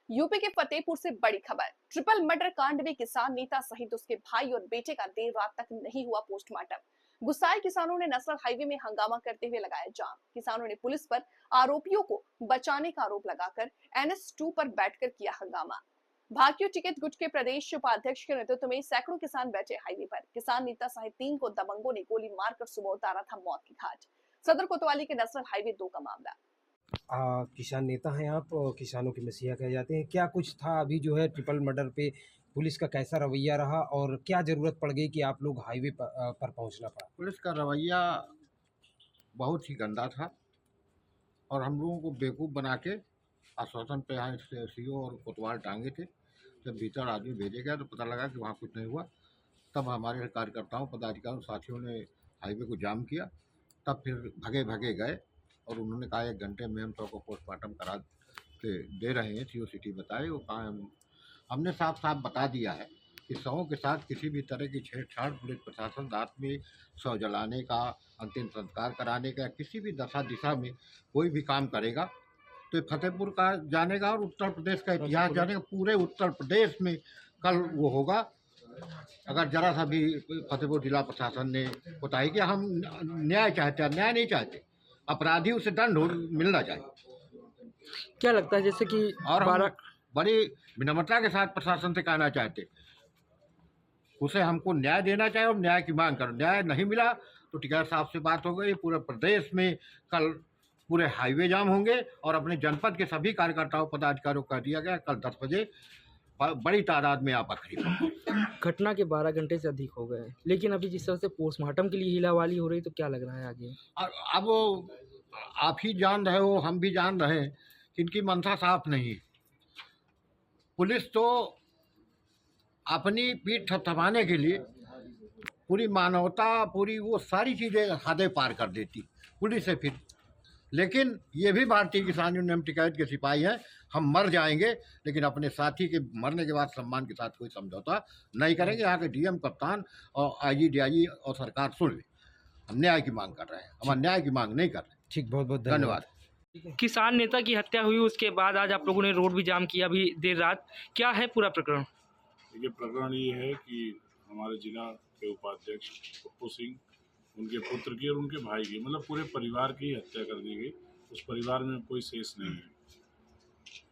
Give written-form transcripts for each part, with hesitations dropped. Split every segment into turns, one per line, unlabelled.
UP के फतेहपुर से बड़ी खबर। ट्रिपल मर्डर कांड में किसान नेता सहित उसके भाई और बेटे का देर रात तक नहीं हुआ पोस्टमार्टम। गुस्साए किसानों ने नेशनल हाईवे में हंगामा करते हुए लगाया जाम। किसानों ने पुलिस पर आरोपियों को बचाने का आरोप लगाकर NH2 पर बैठकर किया हंगामा। भारतीय टिकट गुट के प्रदेश उपाध्यक्ष के नेतृत्व में सैकड़ों किसान बैठे हाईवे पर। किसान नेता सहित 3 को दबंगों ने गोली मारकर सुबह उतारा था मौत की घाट। सदर कोतवाली के नेशनल हाईवे 2 का मामला।
किसान नेता हैं आप और किसानों के मसीहा कहे जाते हैं। क्या कुछ था अभी जो है ट्रिपल मर्डर पे पुलिस का कैसा रवैया रहा और क्या ज़रूरत पड़ गई कि आप लोग हाईवे पर पहुंचना पड़ा?
पुलिस का रवैया बहुत ही गंदा था और हम लोगों को बेवकूफ़ बना के आश्वासन पे यहाँ सीओ और कोतवाल टांगे थे। जब भीतर आदमी भेजे गया तो पता लगा कि वहाँ कुछ नहीं हुआ। तब हमारे कार्यकर्ताओं पदाधिकारियों साथियों ने हाईवे को जाम किया। तब फिर भगे भगे गए और उन्होंने कहा 1 घंटे में हम सबको पोस्टमार्टम करा के दे रहे हैं। सीओ सिटी बताए वो कहाँ हमने साफ साफ बता दिया है कि शवों के साथ किसी भी तरह की छेड़छाड़ पुलिस प्रशासन रात में शव जलाने का, अंतिम संस्कार कराने का, किसी भी दशा दिशा में कोई भी काम करेगा तो फतेहपुर का जानेगा और उत्तर प्रदेश का इतिहास जानेगा। पूरे उत्तर प्रदेश में कल वो होगा अगर जरा सा भी फतेहपुर जिला प्रशासन ने कोताही किया। हम न्याय चाहते हैं, न्याय नहीं चाहते, अपराधी उसे दंड मिलना चाहिए।
क्या लगता है जैसे कि
और हम बड़ी विनम्रता के साथ प्रशासन से कहना चाहते, उसे हमको न्याय देना चाहिए और न्याय की मांग करो। न्याय नहीं मिला तो टिकैत साहब से बात हो गई। पूरे प्रदेश में कल पूरे हाईवे जाम होंगे और अपने जनपद के सभी कार्यकर्ताओं पदाधिकारियों को कह दिया गया कल 10 बजे बड़ी तादाद में आप खरीदो।
घटना के 12 घंटे से अधिक हो गए हैं, लेकिन अभी जिस तरह से पोस्टमार्टम के लिए हिलावाली हो रही तो क्या लग रहा है आगे?
अब वो आप ही जान रहे हो, हम भी जान रहे हैं कि इनकी मंशा साफ नहीं है। पुलिस तो अपनी पीठ थपथपाने के लिए पूरी मानवता, पूरी वो सारी चीज़ें हदें पार कर देती पुलिस है फिर। लेकिन ये भी भारतीय किसान यूनियन टिकैत के सिपाही हैं। हम मर जाएंगे लेकिन अपने साथी के मरने के बाद सम्मान के साथ कोई समझौता नहीं करेंगे। यहाँ के डीएम, कप्तान और आईजी, डीआईजी और सरकार सुन ले, हम न्याय की मांग कर रहे हैं, हम अन्याय की मांग नहीं कर रहे।
ठीक, बहुत बहुत
धन्यवाद।
किसान नेता की हत्या हुई, उसके बाद आज आप लोगों ने रोड भी जाम किया अभी देर रात। क्या है पूरा प्रकरण?
देखिए, प्रकरण ये है कि हमारे जिला के उपाध्यक्ष पप्पू सिंह, उनके पुत्र की और उनके भाई की, मतलब पूरे परिवार की हत्या कर दी गई। उस परिवार में कोई शेष नहीं है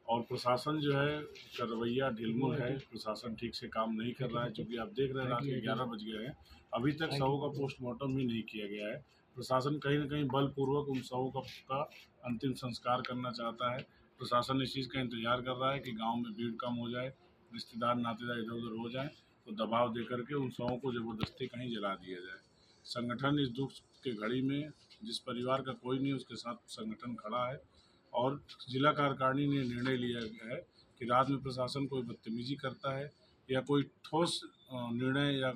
और प्रशासन जो है उसका रवैया ढिलमुल है। प्रशासन ठीक से काम नहीं कर रहा है, क्योंकि आप देख रहे हैं रात के 11 बज गए हैं, अभी तक शवों का पोस्टमार्टम भी नहीं किया गया है। प्रशासन कहीं ना कहीं बलपूर्वक उन शवों का अंतिम संस्कार करना चाहता है। प्रशासन इस चीज़ का इंतजार कर रहा है कि गाँव में भीड़ कम हो जाए, रिश्तेदार नातेदार इधर उधर हो जाएं, तो दबाव दे करके उन शवों को ज़बरदस्ती कहीं जला दिया जाए। संगठन इस दुख के घड़ी में, जिस परिवार का कोई नहीं उसके साथ संगठन खड़ा है और जिला कार्यकारिणी ने निर्णय लिया है कि रात में प्रशासन कोई बदतमीजी करता है या कोई ठोस निर्णय या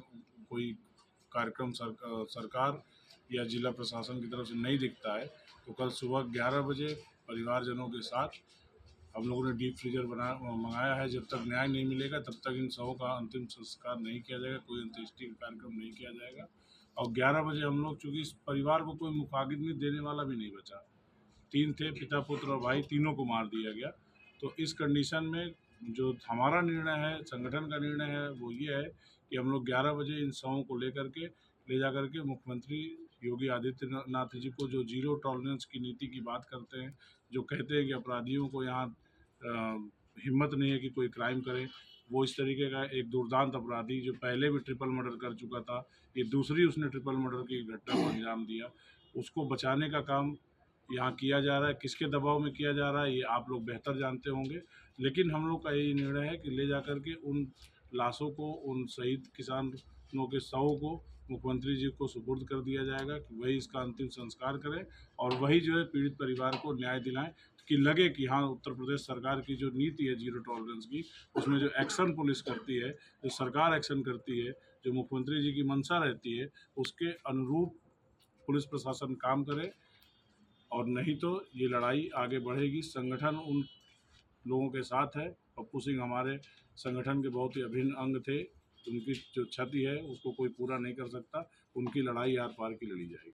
कोई कार्यक्रम सरकार या जिला प्रशासन की तरफ से नहीं दिखता है तो कल सुबह 11 बजे परिवारजनों के साथ हम लोगों ने डीप फ्रीजर मंगाया है। जब तक न्याय नहीं मिलेगा तब तक इन शवों का अंतिम संस्कार नहीं किया जाएगा, कोई अंत्येष्टि कार्यक्रम नहीं किया जाएगा। और 11 बजे हम लोग, चूँकि इस परिवार को कोई मुखाग्नि देने वाला भी नहीं बचा, 3 थे, पिता, पुत्र और भाई, तीनों को मार दिया गया। तो इस कंडीशन में जो हमारा निर्णय है, संगठन का निर्णय है, वो ये है कि हम लोग 11 बजे इन शवों को ले जा करके मुख्यमंत्री योगी आदित्यनाथ जी को, जो जीरो टॉलरेंस की नीति की बात करते हैं, जो कहते हैं कि अपराधियों को यहाँ हिम्मत नहीं है कि कोई क्राइम करे, वो इस तरीके का एक दुर्दांत अपराधी जो पहले भी ट्रिपल मर्डर कर चुका था, ये दूसरी उसने ट्रिपल मर्डर की घटना को अंजाम दिया, उसको बचाने का काम यहाँ किया जा रहा है। किसके दबाव में किया जा रहा है ये आप लोग बेहतर जानते होंगे, लेकिन हम लोग का यही निर्णय है कि ले जा कर के उन लाशों को, उन शहीद किसानों के शवों को मुख्यमंत्री जी को सुपुर्द कर दिया जाएगा कि वही इसका अंतिम संस्कार करें और वही जो है पीड़ित परिवार को न्याय दिलाएं, कि लगे कि हाँ, उत्तर प्रदेश सरकार की जो नीति है जीरो टॉलरेंस की, उसमें जो एक्शन पुलिस करती है, जो सरकार एक्शन करती है, जो मुख्यमंत्री जी की मंशा रहती है, उसके अनुरूप पुलिस प्रशासन काम करे। और नहीं तो ये लड़ाई आगे बढ़ेगी। संगठन उन लोगों के साथ है। पप्पू सिंह हमारे संगठन के बहुत ही अभिन्न अंग थे। उनकी जो क्षति है उसको कोई पूरा नहीं कर सकता। उनकी लड़ाई आर पार की लड़ी जाएगी।